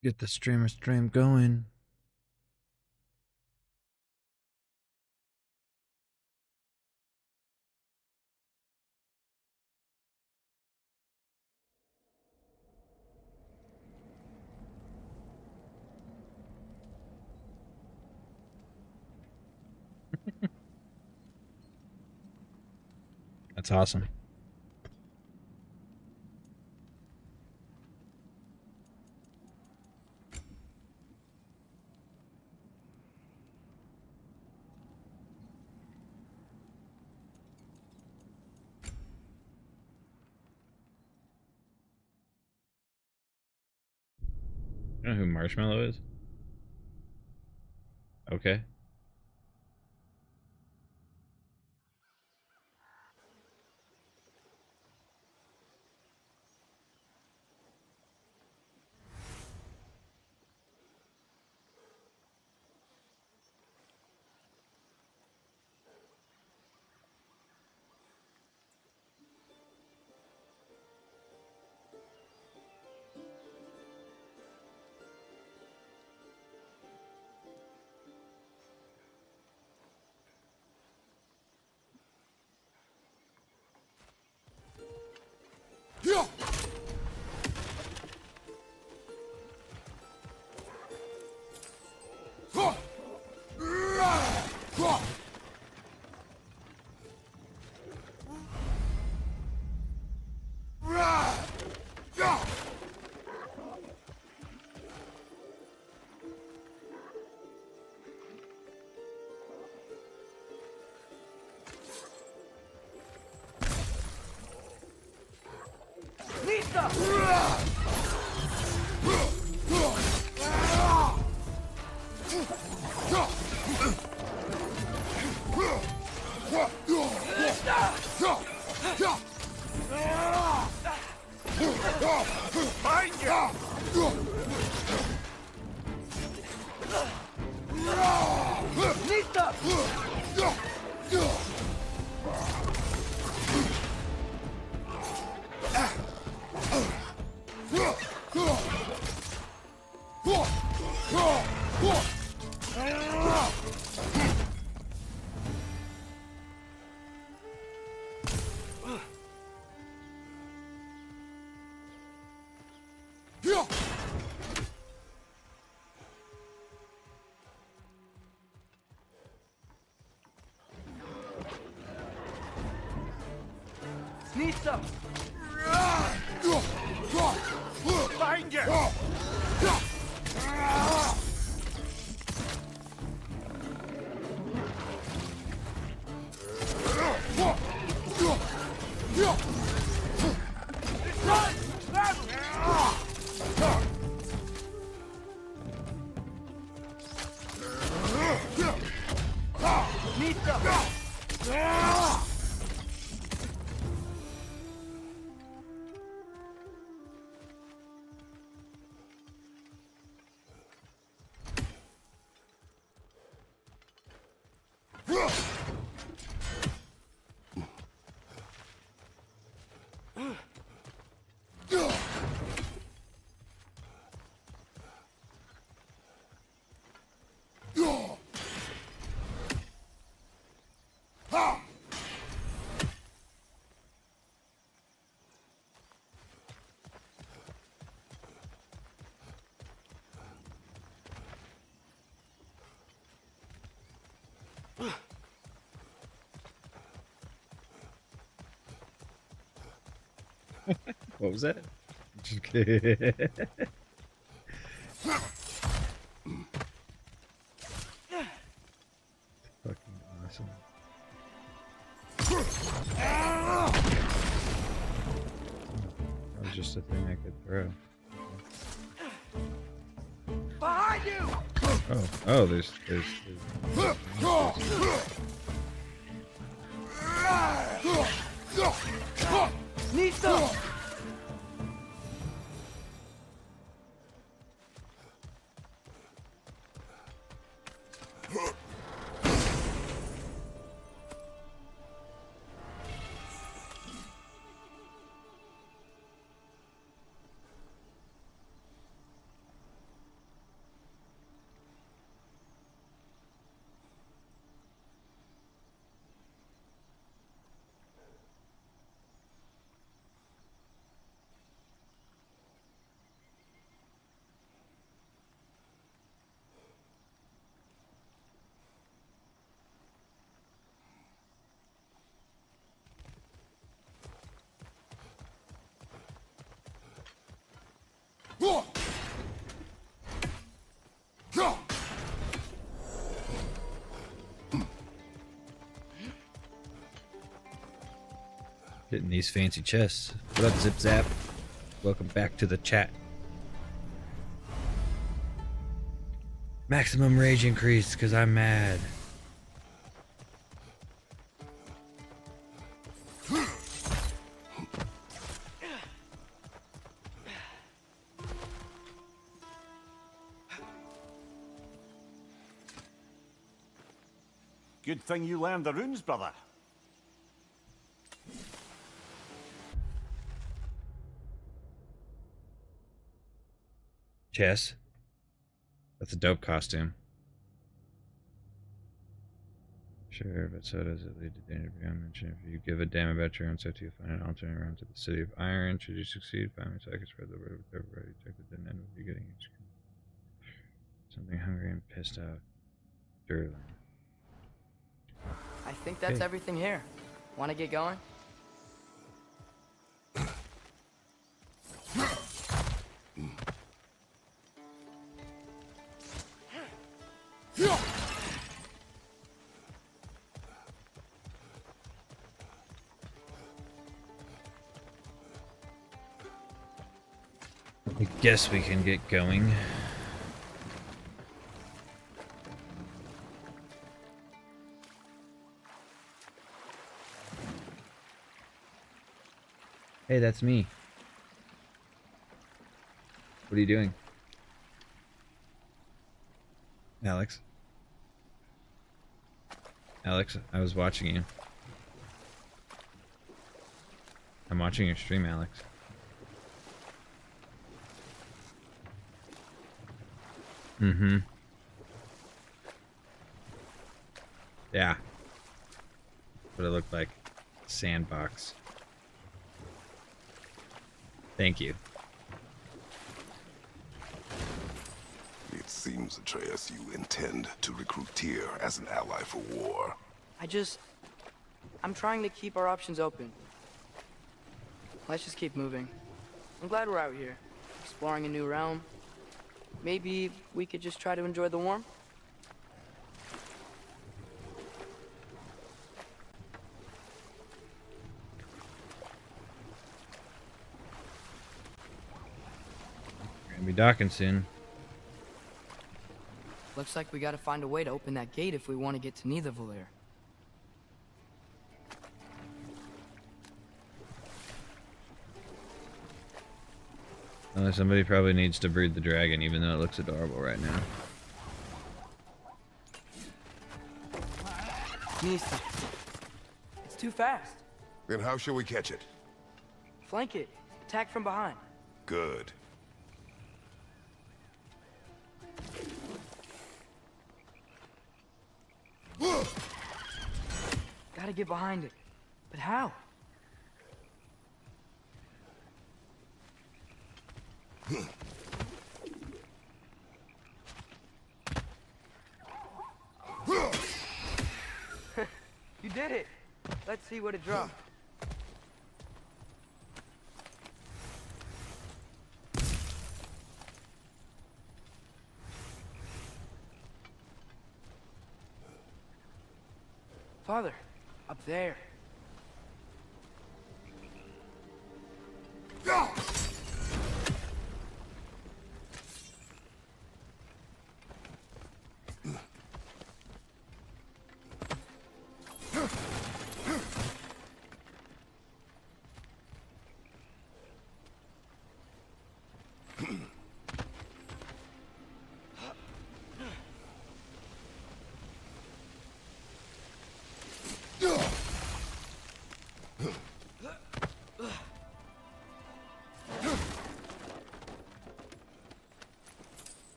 Get the stream going. That's awesome. You know who Marshmallow is? Okay. What was that? Just kidding. Fucking awesome. That was just a thing I could throw. Behind you! Oh, there's Need some! Getting these fancy chests. What up, Zip Zap? Welcome back to the chat. Maximum rage increase because I'm mad. Good thing you learned the runes, brother. Chess. That's a dope costume. Sure, but so does it lead to danger beyond mention. If you give a damn about your own safety, you'll find an alternate route to the city of Iron. Should you succeed, find me so I can spread the word with everybody. Check the dead end will be getting each. Something hungry and pissed out. Durling. I think that's everything here. Want to get going? I guess we can get going. Hey, that's me. What are you doing? Alex? Alex, I was watching you. I'm watching your stream, Alex. Mm-hmm. Yeah. What it looked like. Sandbox. Thank you. It seems, Atreus, you intend to recruit Tyr as an ally for war. I'm trying to keep our options open. Let's just keep moving. I'm glad we're out here, exploring a new realm. Maybe we could just try to enjoy the warmth? We're gonna be docking soon. Looks like we gotta find a way to open that gate if we want to get to Nidavellir. Somebody probably needs to breed the dragon, even though it looks adorable right now. Nista. It's too fast. Then how shall we catch it? Flank it. Attack from behind. Good. Gotta get behind it. But how? You did it! Let's see what it dropped. Father, up there.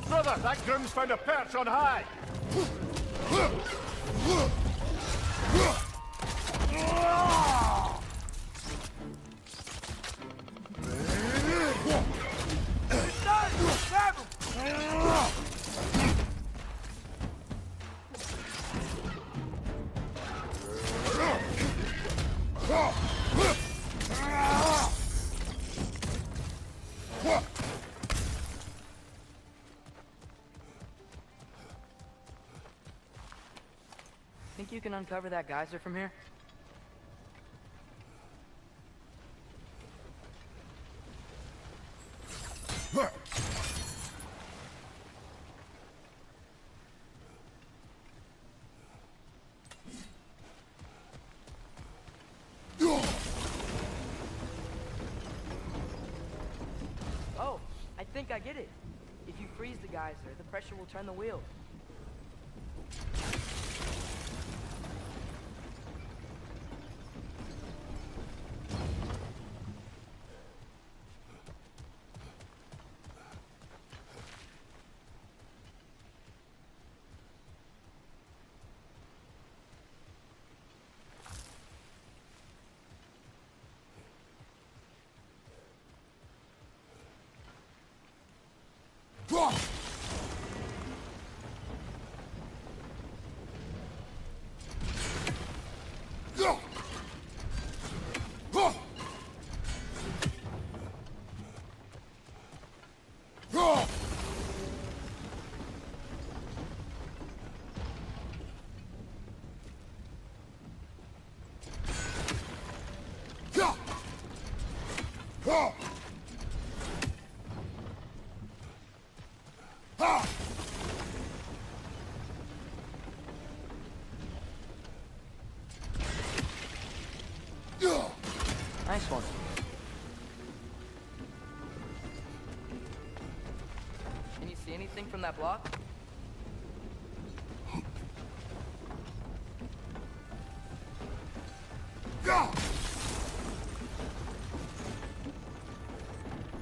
Brother, that groom's found a perch on high. Think you can uncover that geyser from here? Oh, I think I get it. If you freeze the geyser, the pressure will turn the wheel. Nice one. Can you see anything from that block?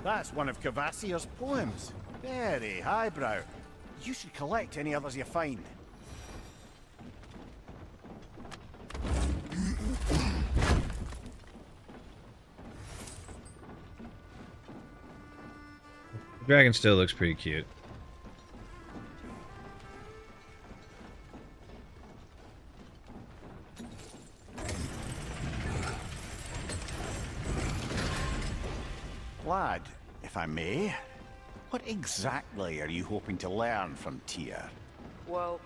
That's one of Cavassier's poems. Very highbrow. You should collect any others you find. The dragon still looks pretty cute. Lad, if I may, what exactly are you hoping to learn from Tyr? Well,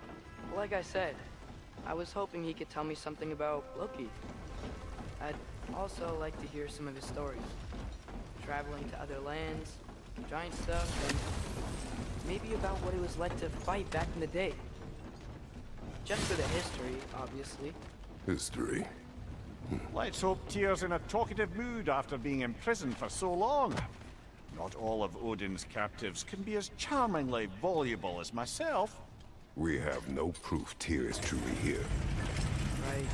like I said, I was hoping he could tell me something about Loki. I'd also like to hear some of his stories. Traveling to other lands, giant stuff, and maybe about what it was like to fight back in the day. Just for the history, obviously. History? Let's hope Tyr's in a talkative mood after being imprisoned for so long. Not all of Odin's captives can be as charmingly voluble as myself. We have no proof Tyr is truly here. Right.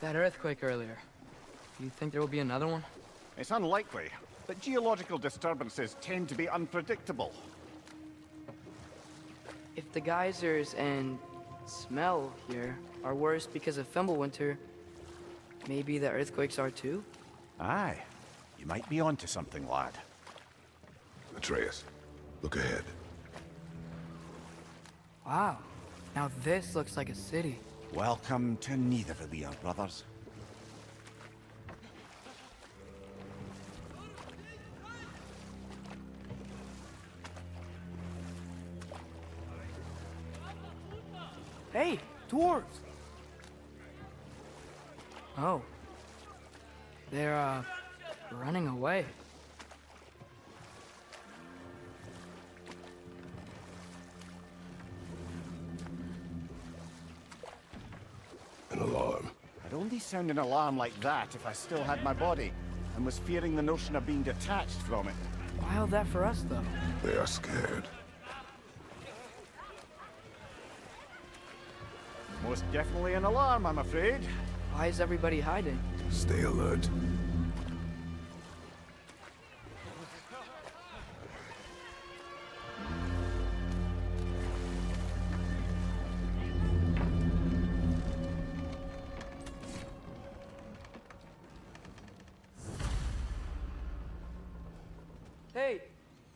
That earthquake earlier. Do you think there will be another one? It's unlikely, but geological disturbances tend to be unpredictable. If the geysers and smell here are worse because of Fimbulwinter, maybe the earthquakes are too? Aye, you might be onto something, lad. Atreus, look ahead. Wow. Now this looks like a city. Welcome to Nidavellir, brothers. Hey, dwarves! Oh. They're, running away. An alarm. I'd only sound an alarm like that if I still had my body, and was fearing the notion of being detached from it. Why all that for us, though? They are scared. Most definitely an alarm, I'm afraid. Why is everybody hiding? Stay alert. Hey,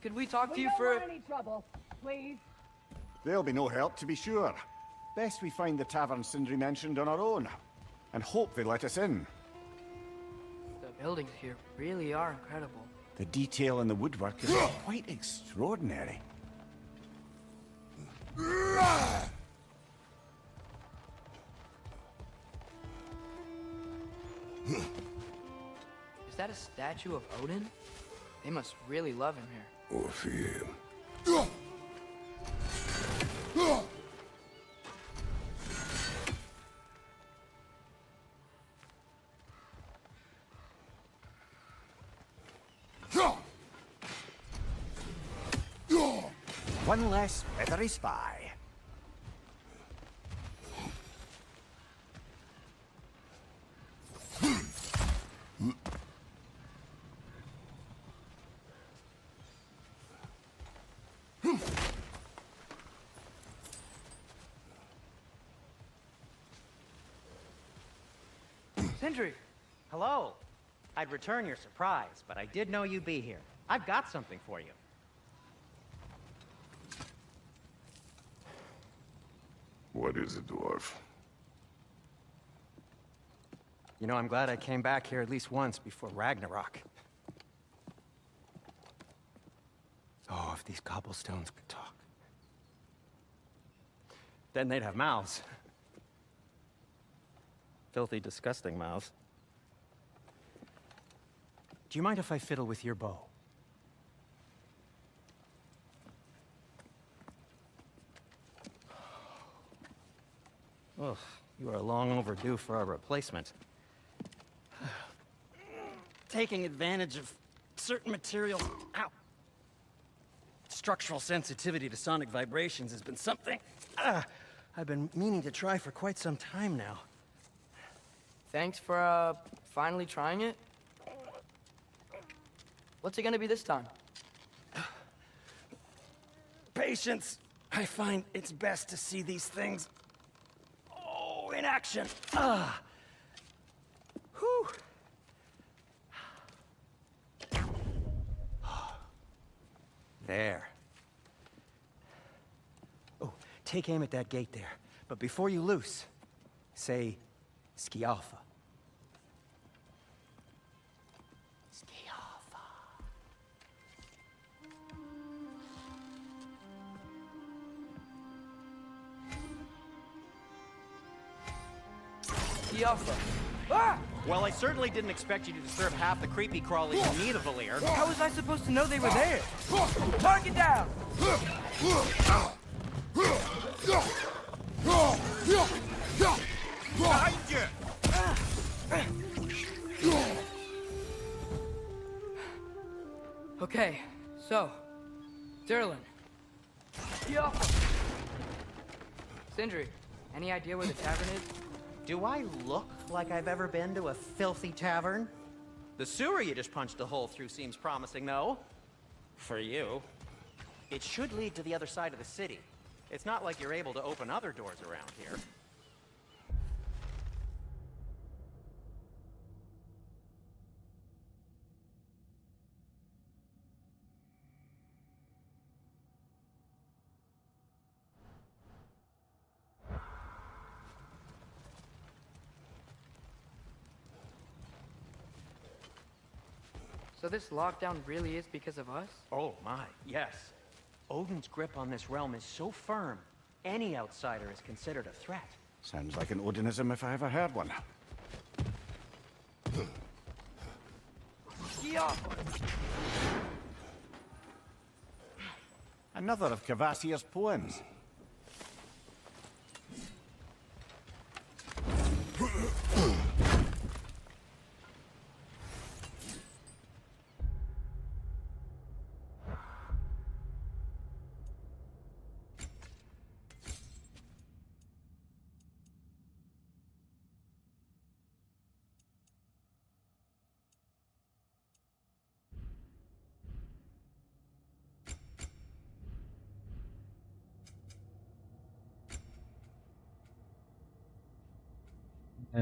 could we talk to We you don't for... want any trouble, please. There'll be no help, to be sure. Best we find the tavern Sindri mentioned on our own, and hope they let us in. The buildings here really are incredible. The detail in the woodwork is quite extraordinary. Is that a statue of Odin? They must really love him here. Or fear him. One less feathery spy. Sindri! Hello. I'd return your surprise, but I did know you'd be here. I've got something for you. What is it, dwarf? You know, I'm glad I came back here at least once before Ragnarok. Oh, if these cobblestones could talk. Then they'd have mouths. Filthy, disgusting mouths. Do you mind if I fiddle with your bow? Oh, you are long overdue for a replacement. Taking advantage of certain materials. Ow! Structural sensitivity to sonic vibrations has been something I've been meaning to try for quite some time now. Thanks for, finally trying it. What's it gonna be this time? Patience. I find it's best to see these things, in action. Whew. There. Oh, take aim at that gate there. But before you loose, say, Skialfa. Skialfa. Skialfa. Ah! Well, I certainly didn't expect you to disturb half the creepy crawlies who need a Valir. How was I supposed to know they were there? Target down! Behind you! Okay, so, Durlin. Sindri, any idea where the tavern is? Do I look like I've ever been to a filthy tavern? The sewer you just punched a hole through seems promising, though. For you. It should lead to the other side of the city. It's not like you're able to open other doors around here. So this lockdown really is because of us? Oh my, yes. Odin's grip on this realm is so firm, any outsider is considered a threat. Sounds like an Odinism if I ever heard one. Another of Kvasir's poems. Uh,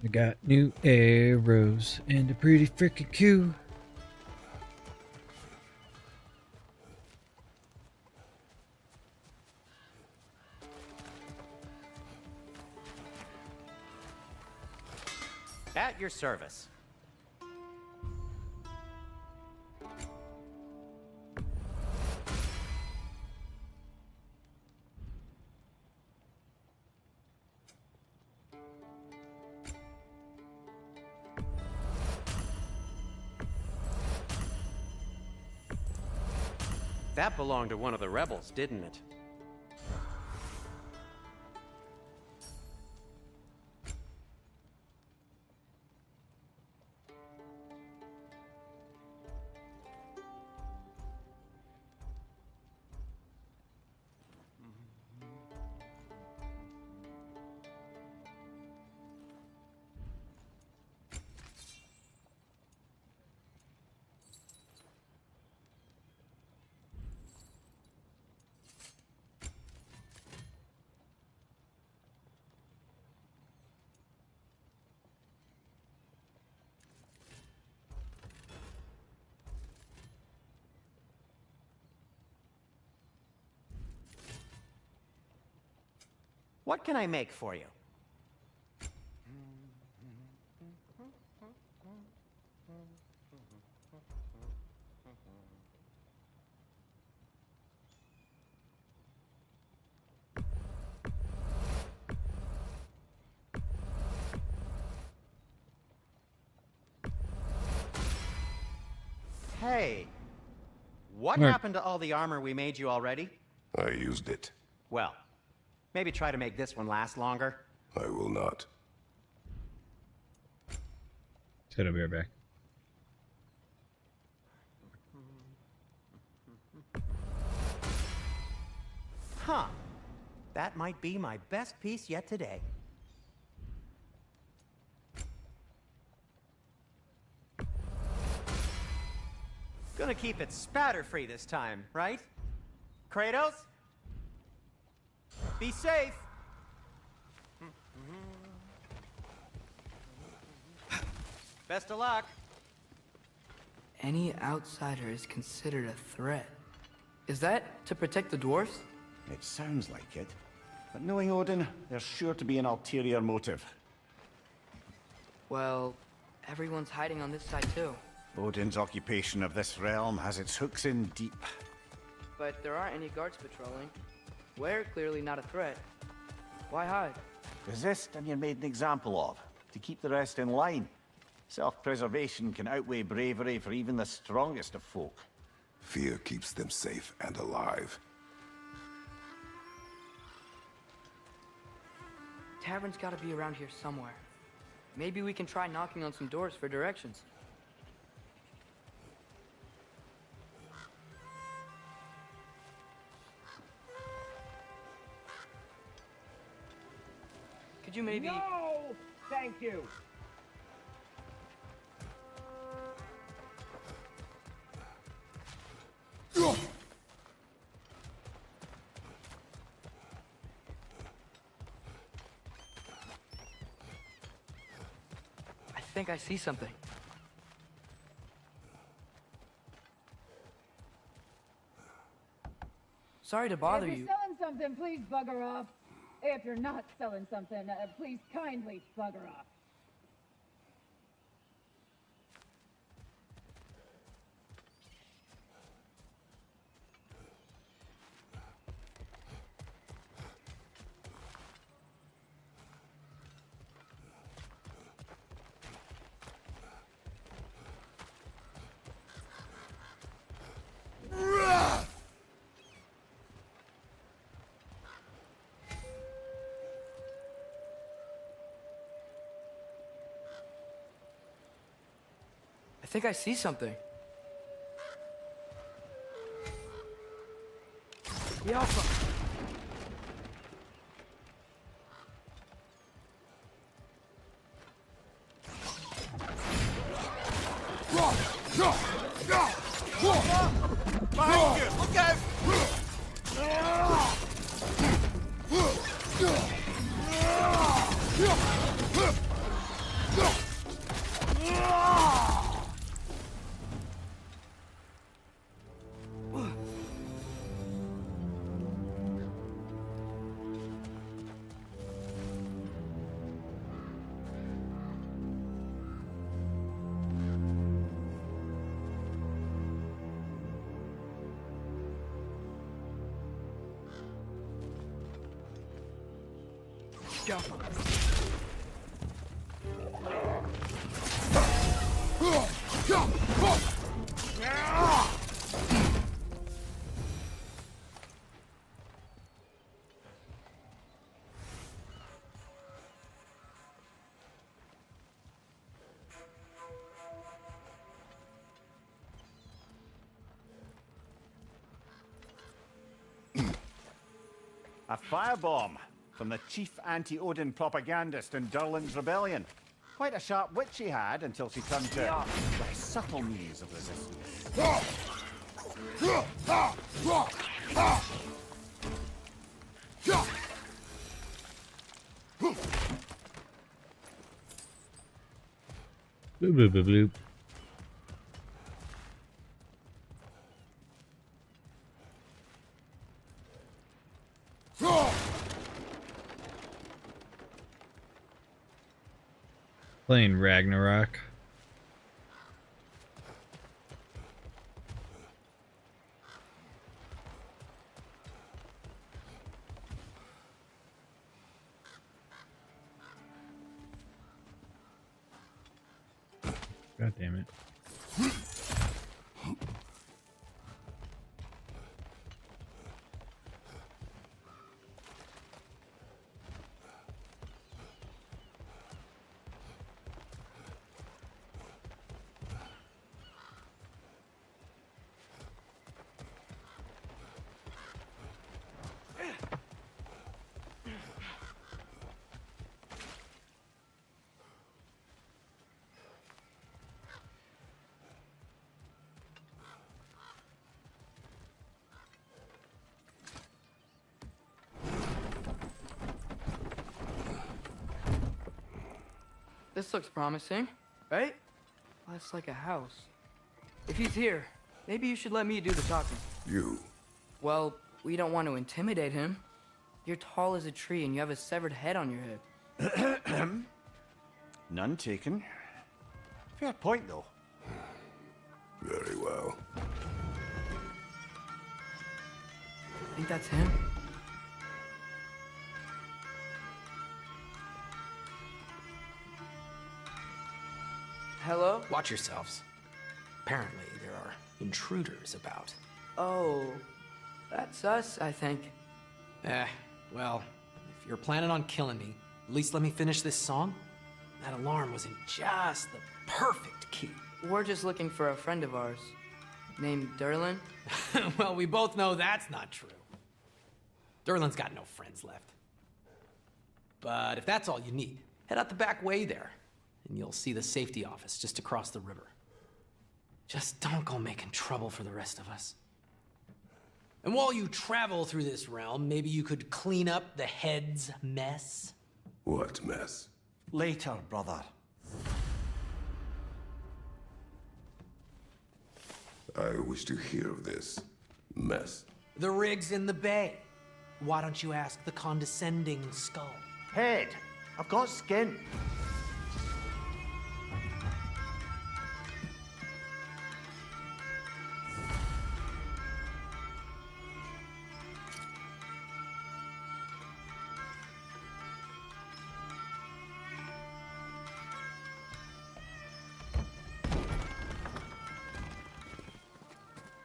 I got new arrows and a pretty freaking queue. At your service. That belonged to one of the rebels, didn't it? What can I make for you? Hey, what Where? happened to all the armor we made you already? I used it. Well, maybe try to make this one last longer. I will not. Said I'll be right back. Huh. That might be my best piece yet today. Gonna keep it spatter-free this time, right? Kratos? Be safe! Best of luck! Any outsider is considered a threat. Is that to protect the dwarfs? It sounds like it. But knowing Odin, there's sure to be an ulterior motive. Well, everyone's hiding on this side too. Odin's occupation of this realm has its hooks in deep. But there aren't any guards patrolling. We're clearly not a threat. Why hide? Resist and you're made an example of, to keep the rest in line. Self-preservation can outweigh bravery for even the strongest of folk. Fear keeps them safe and alive. Tavern's gotta be around here somewhere. Maybe we can try knocking on some doors for directions. Could you maybe... No! Thank you! I think I see something. Sorry to bother if you. you're selling something, please bugger off. If you're not selling something, please kindly bugger off. I think I see something. The Alpha. Behind you! Look out! Go. A firebomb from the chief anti-Odin propagandist in Durlin's rebellion. Quite a sharp wit she had until she turned to the subtle means of resistance. Bloop, bloop, bloop, bloop. Playing Ragnarok. God damn it. This looks promising, right? Well, that's like a house. If he's here, maybe you should let me do the talking. You. Well, we don't want to intimidate him. You're tall as a tree and you have a severed head on your head. None taken. Fair point, though. Very well. Think that's him? Hello? Watch yourselves. Apparently, there are intruders about. Oh, that's us, I think. Well, if you're planning on killing me, at least let me finish this song. That alarm was in just the perfect key. We're just looking for a friend of ours, named Durlin. Well, we both know that's not true. Durlin's got no friends left. But if that's all you need, head out the back way there, and you'll see the safety office just across the river. Just don't go making trouble for the rest of us. And while you travel through this realm, maybe you could clean up the head's mess? What mess? Later, brother. I wish to hear of this mess. The rig's in the bay. Why don't you ask the condescending skull? Head, I've got skin.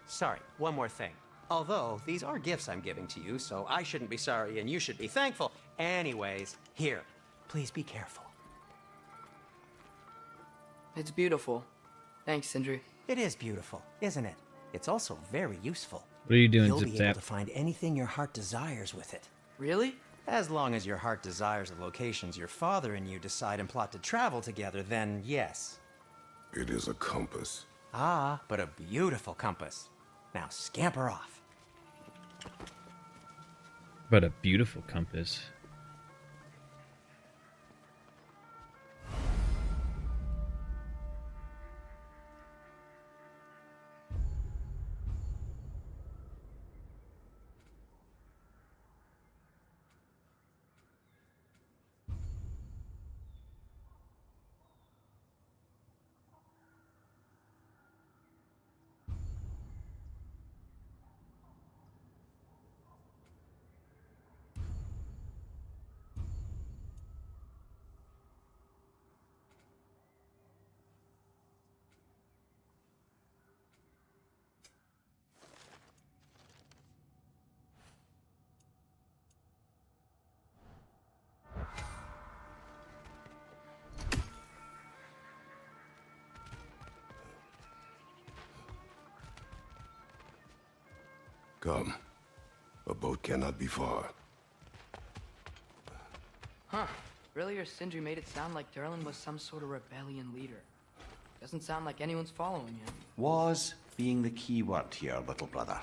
Sorry, one more thing. Although, these are gifts I'm giving to you, so I shouldn't be sorry and you should be thankful. Anyways, here, please be careful. It's beautiful. Thanks, Sindri. It is beautiful, isn't it? It's also very useful. What are you doing, You'll Zip be Zap? able to find anything your heart desires with it. Really? As long as your heart desires the locations your father and you decide and plot to travel together, then yes. It is a compass. Ah, but a beautiful compass. Now scamper off. But a beautiful compass. Come. A boat cannot be far. Huh. Earlier, Sindri made it sound like Durlin was some sort of rebellion leader. Doesn't sound like anyone's following him. Was being the key word here, little brother.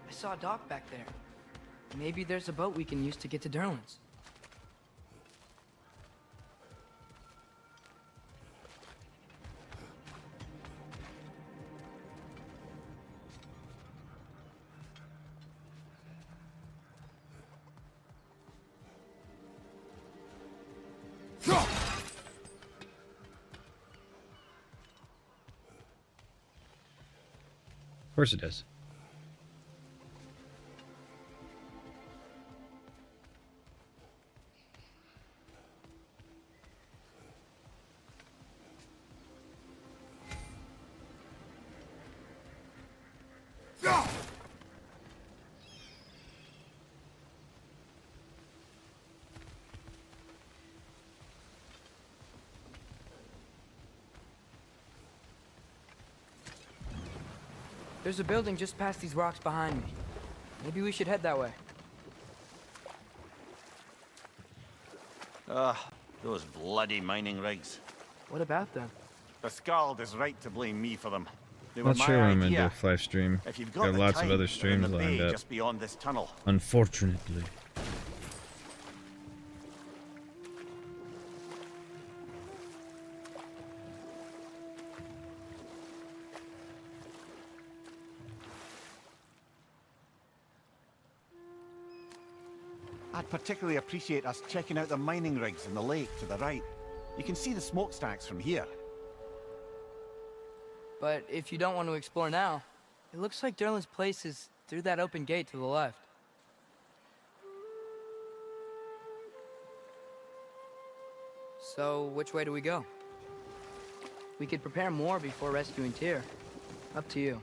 I saw a dock back there. Maybe there's a boat we can use to get to Durlin's. Of course it does. There's a building just past these rocks behind me. Maybe we should head that way. Those bloody mining rigs. What about them? The Skald is right to blame me for them. They were Not my sure when I'm gonna do idea. a live stream. If you've Got the lots time, of other they're in streams the lined bay up. just beyond this tunnel. Unfortunately. I'd particularly appreciate us checking out the mining rigs in the lake to the right. You can see the smokestacks from here. But if you don't want to explore now, it looks like Durlin's place is through that open gate to the left. So, which way do we go? We could prepare more before rescuing Tyr. Up to you.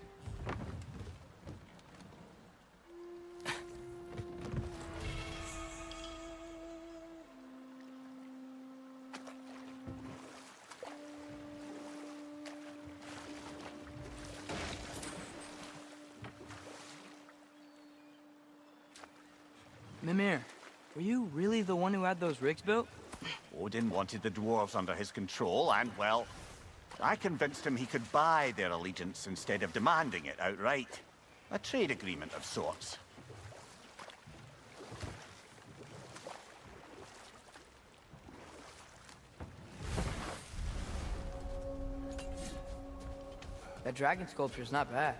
Mimir, were you really the one who had those rigs built? Odin wanted the dwarves under his control, and, well, I convinced him he could buy their allegiance instead of demanding it outright. A trade agreement of sorts. That dragon sculpture's not bad.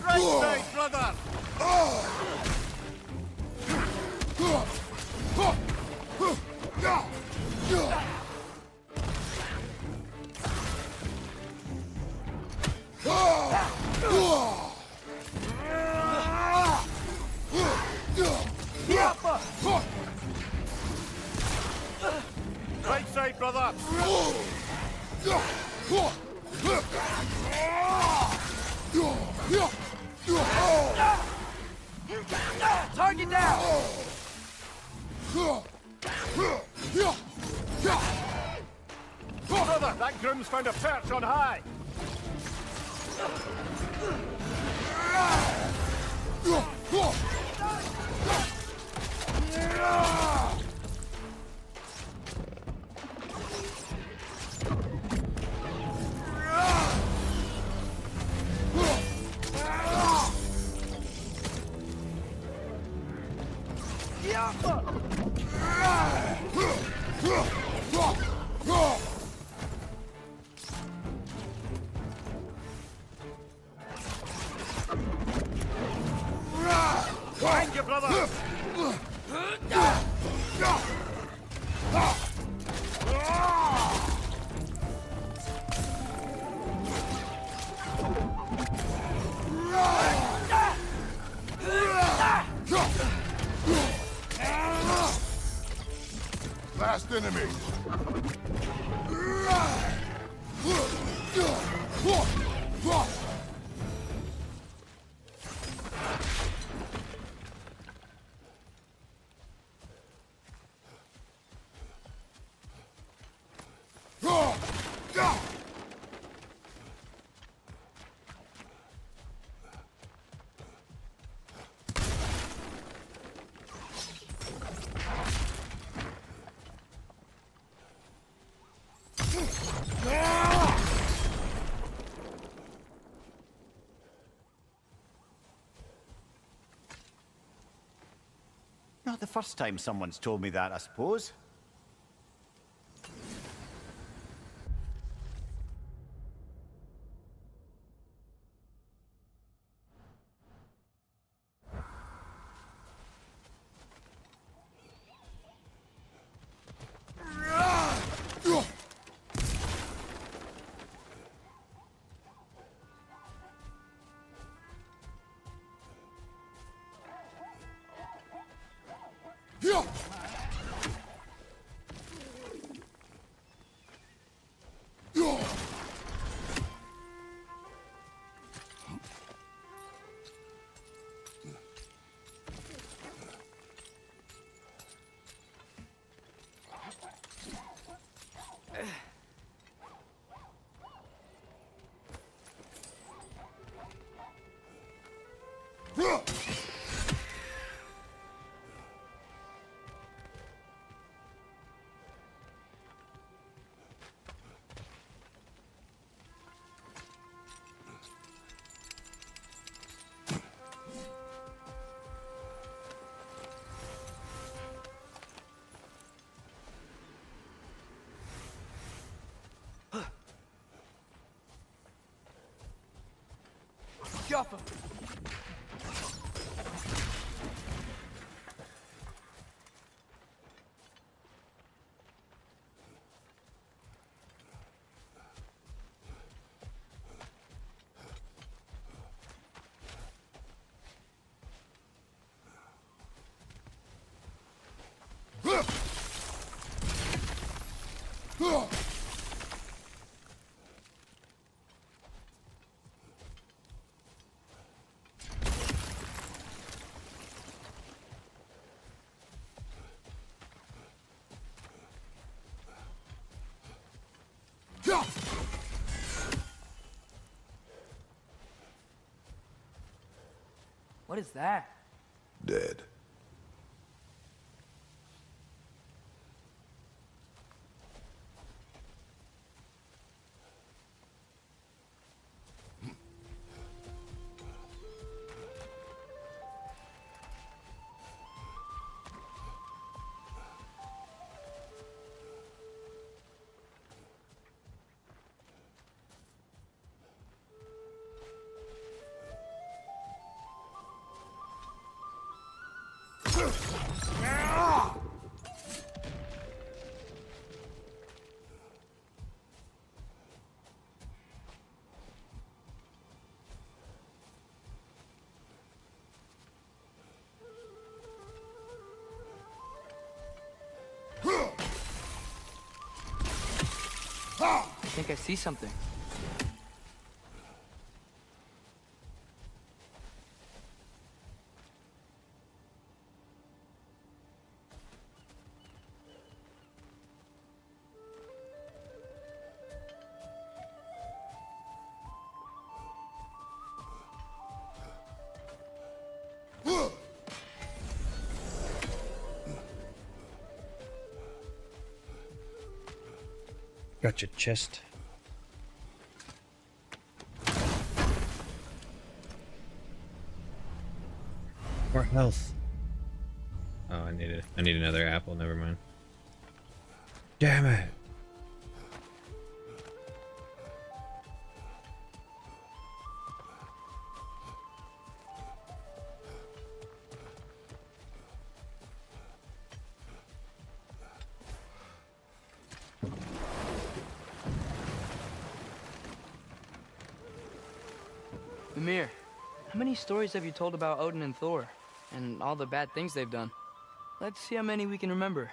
Right side, brother! Right side, brother! Target down! Brother, that groom's found a perch on high! Find you, brother! Last enemy. Not the first time someone's told me that, I suppose. Jaffa! What is that? Dead. I think I see something. Gotcha, chest. More health. Oh, I need another apple, never mind. Damn it. Mimir, how many stories have you told about Odin and Thor? And all the bad things they've done? Let's see how many we can remember.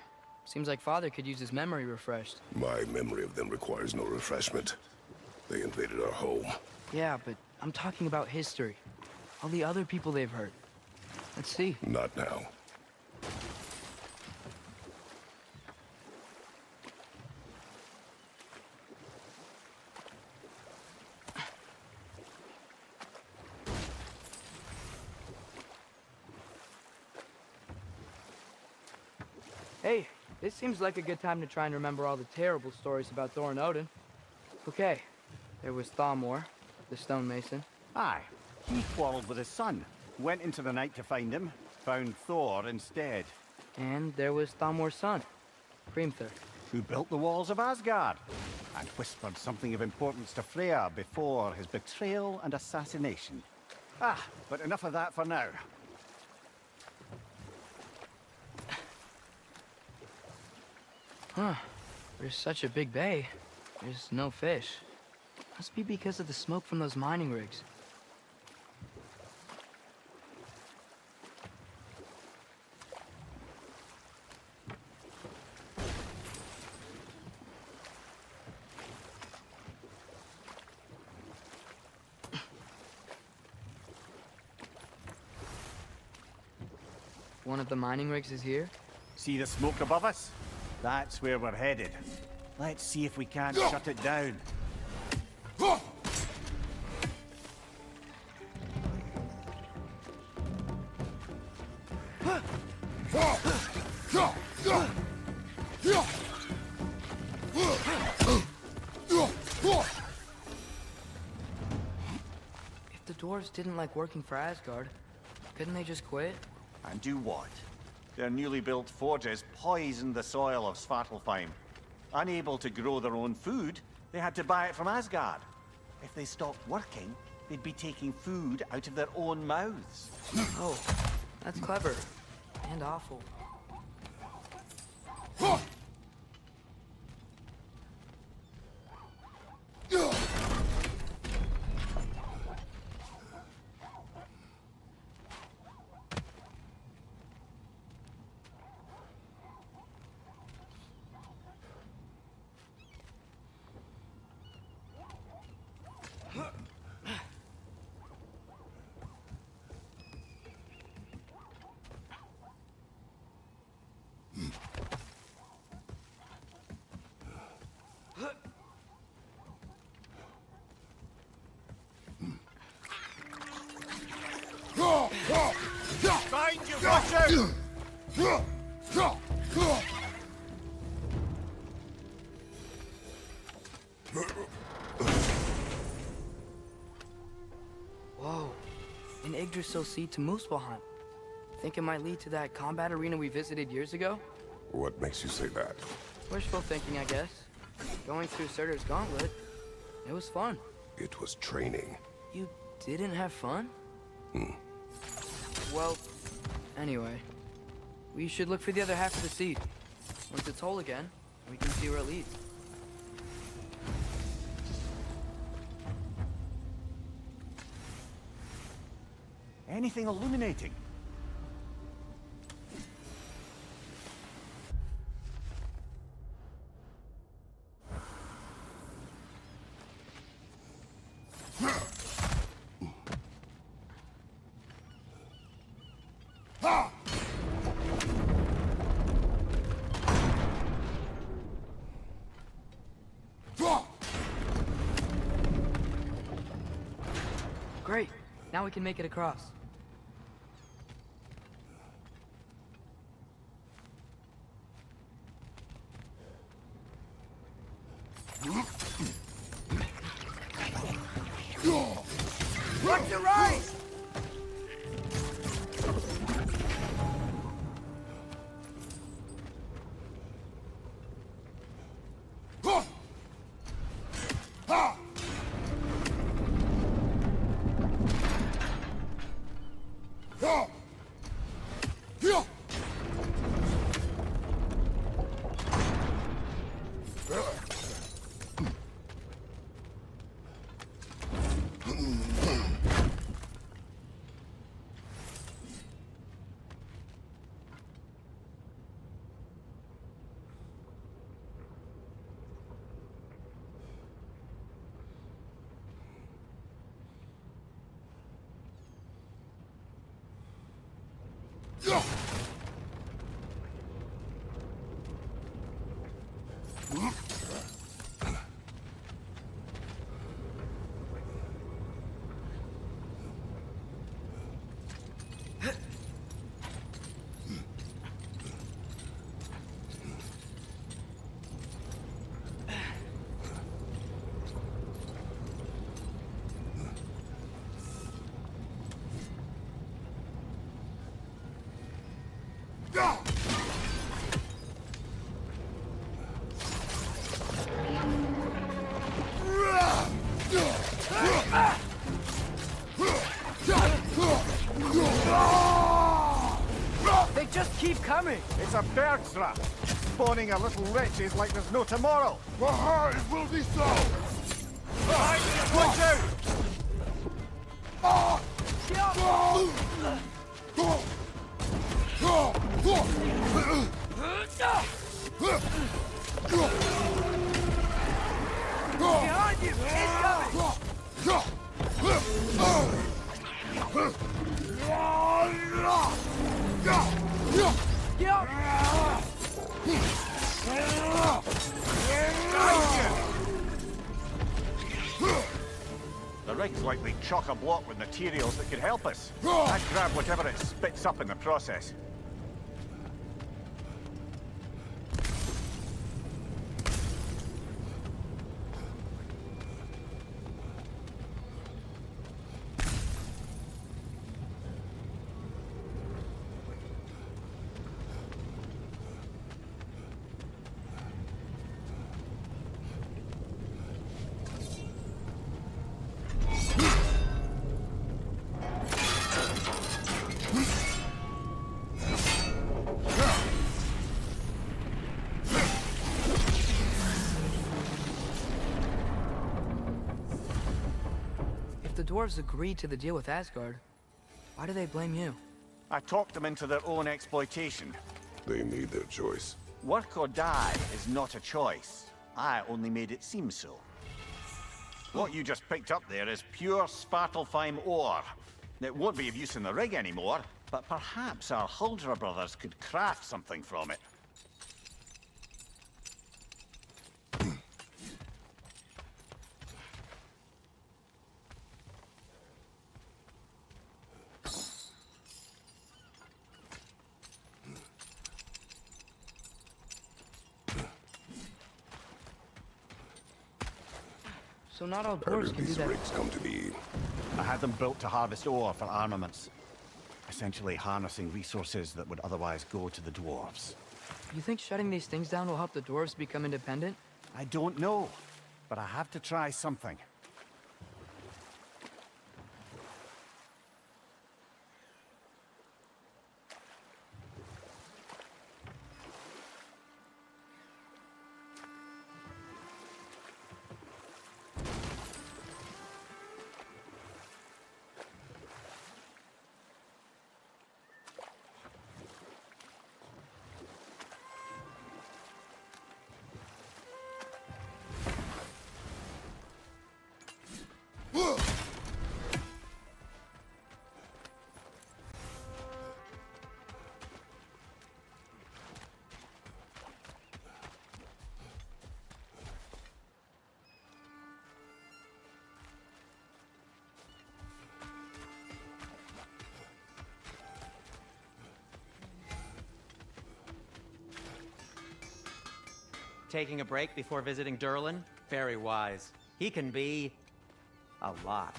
Seems like Father could use his memory refreshed. My memory of them requires no refreshment. They invaded our home. Yeah, but I'm talking about history. All the other people they've hurt. Let's see. Not now. Hey, this seems like a good time to try and remember all the terrible stories about Thor and Odin. Okay, there was Thamor, the stonemason. Aye, he quarreled with his son. Went into the night to find him. Found Thor instead. And there was Thamor's son, Hrimthur. Who built the walls of Asgard. And whispered something of importance to Freya before his betrayal and assassination. Ah, but enough of that for now. Huh. There's such a big bay. There's no fish. Must be because of the smoke from those mining rigs. One of the mining rigs is here? See the smoke above us? That's where we're headed. Let's see if we can't shut it down. If the dwarves didn't like working for Asgard, couldn't they just quit? And do what? Their newly built forges poisoned the soil of Svartalfheim. Unable to grow their own food, they had to buy it from Asgard. If they stopped working, they'd be taking food out of their own mouths. Oh, that's clever. And awful. Find you, watch out! Whoa. An Yggdrasil seed to Muspelheim. Think it might lead to that combat arena we visited years ago? What makes you say that? Wishful thinking, I guess. Going through Surtur's gauntlet. It was fun. It was training. You didn't have fun? Well, anyway. We should look for the other half of the seed. Once it's whole again, we can see where it leads. Anything illuminating? Great. Now we can make it across. Watch your right! They just keep coming! It's a bird's rat, spawning a little wretches like there's no tomorrow. Aha, it will be so! Right, watch out! Behind you! Incoming! The rig's likely chock-a-block with materials that could help us. I'd grab whatever it spits up in the process. If the dwarves agreed to the deal with Asgard, why do they blame you? I talked them into their own exploitation. They made their choice. Work or die is not a choice. I only made it seem so. What you just picked up there is pure Svartalfheim ore. It won't be of use in the rig anymore, but perhaps our Huldra brothers could craft something from it. So not all How dwarves did can do these that. rigs come to be? I had them built to harvest ore for armaments. Essentially harnessing resources that would otherwise go to the dwarves. You think shutting these things down will help the dwarves become independent? I don't know, but I have to try something. Taking a break before visiting Durlin? Very wise. He can be... a lot.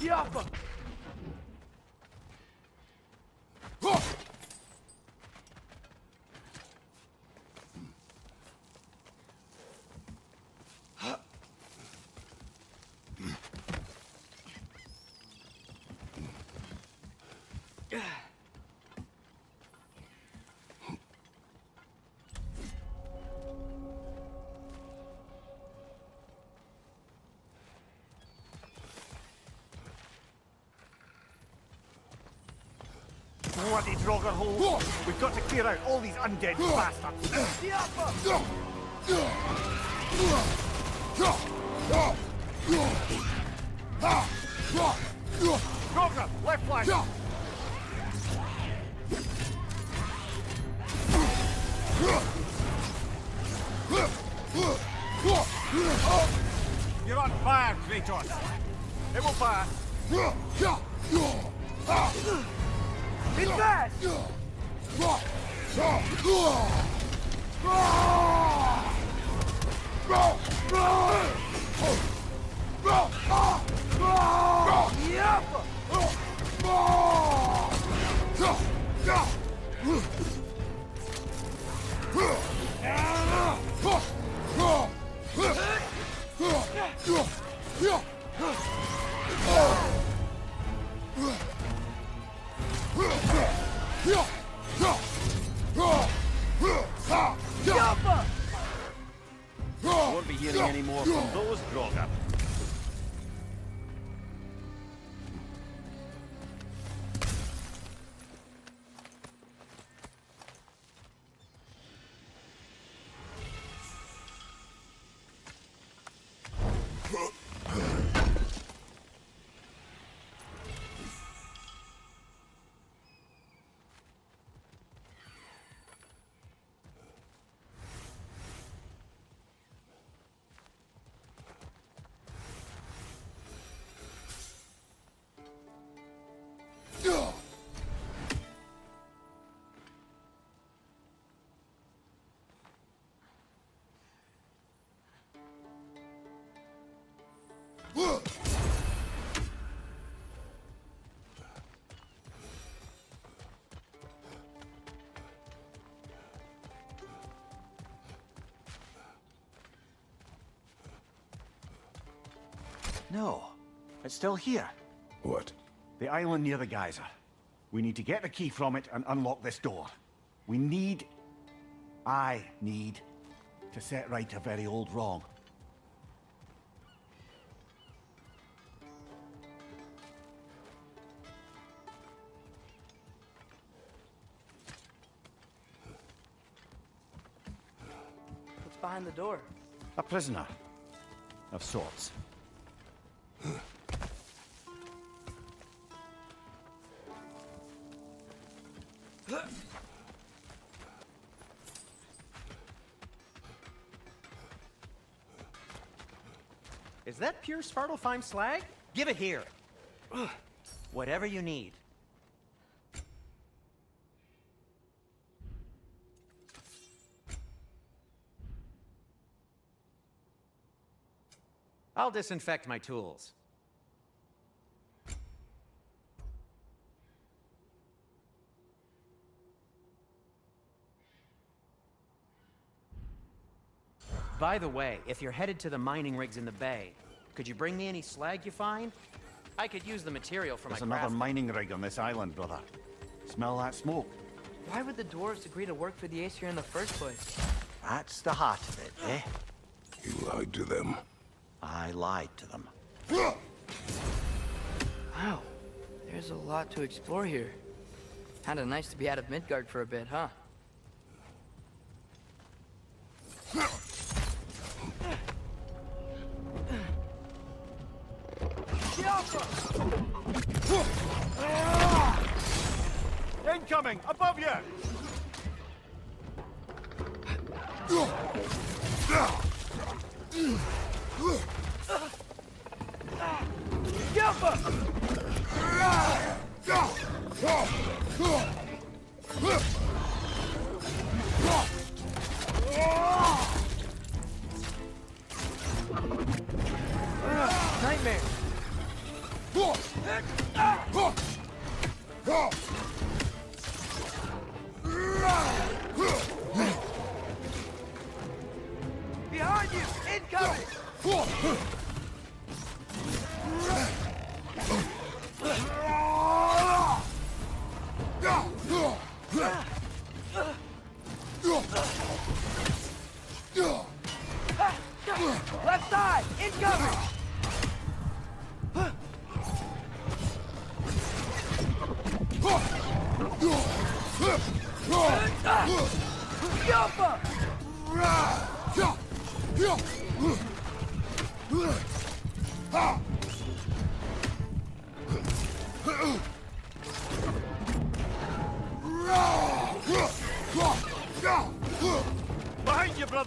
Yappa! Bloody Draugr hole! We've got to clear out all these undead bastards! Grover, left flank! You're on fire, Kratos! It will pass! It's fast! Won't be hearing any more from those Grover. No, it's still here. What? The island near the geyser. We need to get the key from it and unlock this door. I need to set right a very old wrong. What's behind the door? A prisoner. Of sorts. Is that pure Svartalfheim slag? Give it here. Whatever you need. I'll disinfect my tools. By the way, if you're headed to the mining rigs in the bay, could you bring me any slag you find? I could use the material for There's my another craft. mining rig on this island, brother. Smell that smoke? Why would the dwarves agree to work for the Aesir in the first place? That's the heart of it, eh? You lied to them. I lied to them. Wow, there's a lot to explore here. Kinda nice to be out of Midgard for a bit, huh? Incoming! Above you! Nightmare! Behind you! Incoming! Left side! Incoming! Jumper!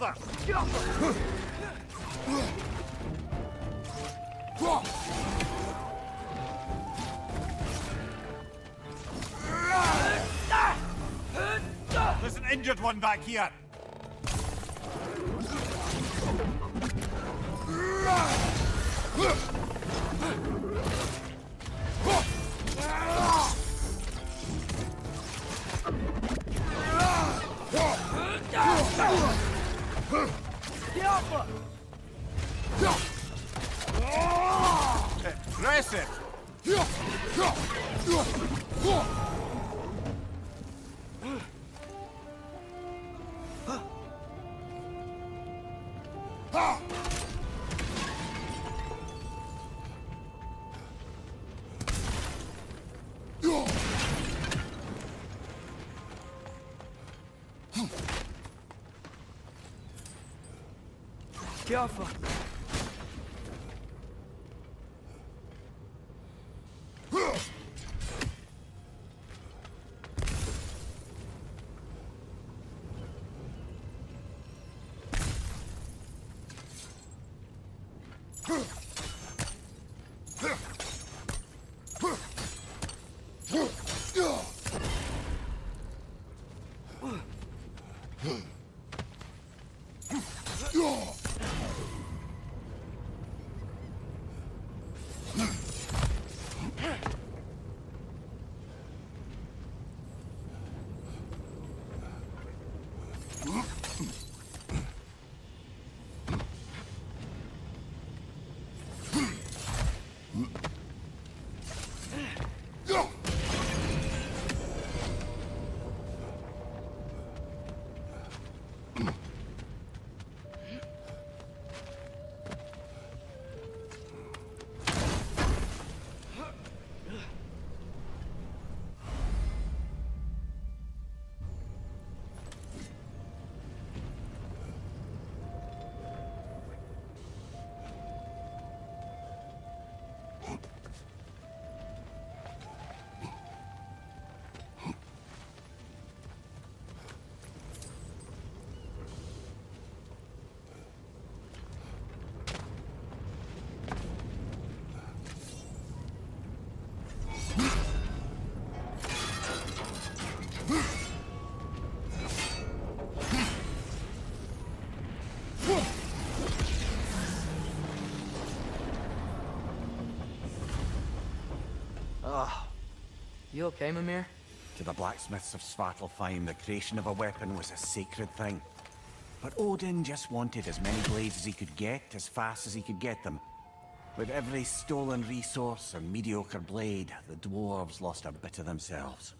brother! There's an injured one back here. Impressive. Careful. You okay, Mimir? To the blacksmiths of Svartalfheim, the creation of a weapon was a sacred thing. But Odin just wanted as many blades as he could get, as fast as he could get them. With every stolen resource and mediocre blade, the dwarves lost a bit of themselves.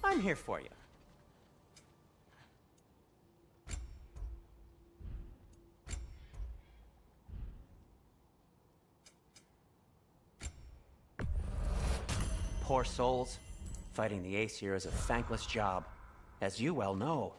I'm here for you. Poor souls. Fighting the Aesir is a thankless job, as you well know.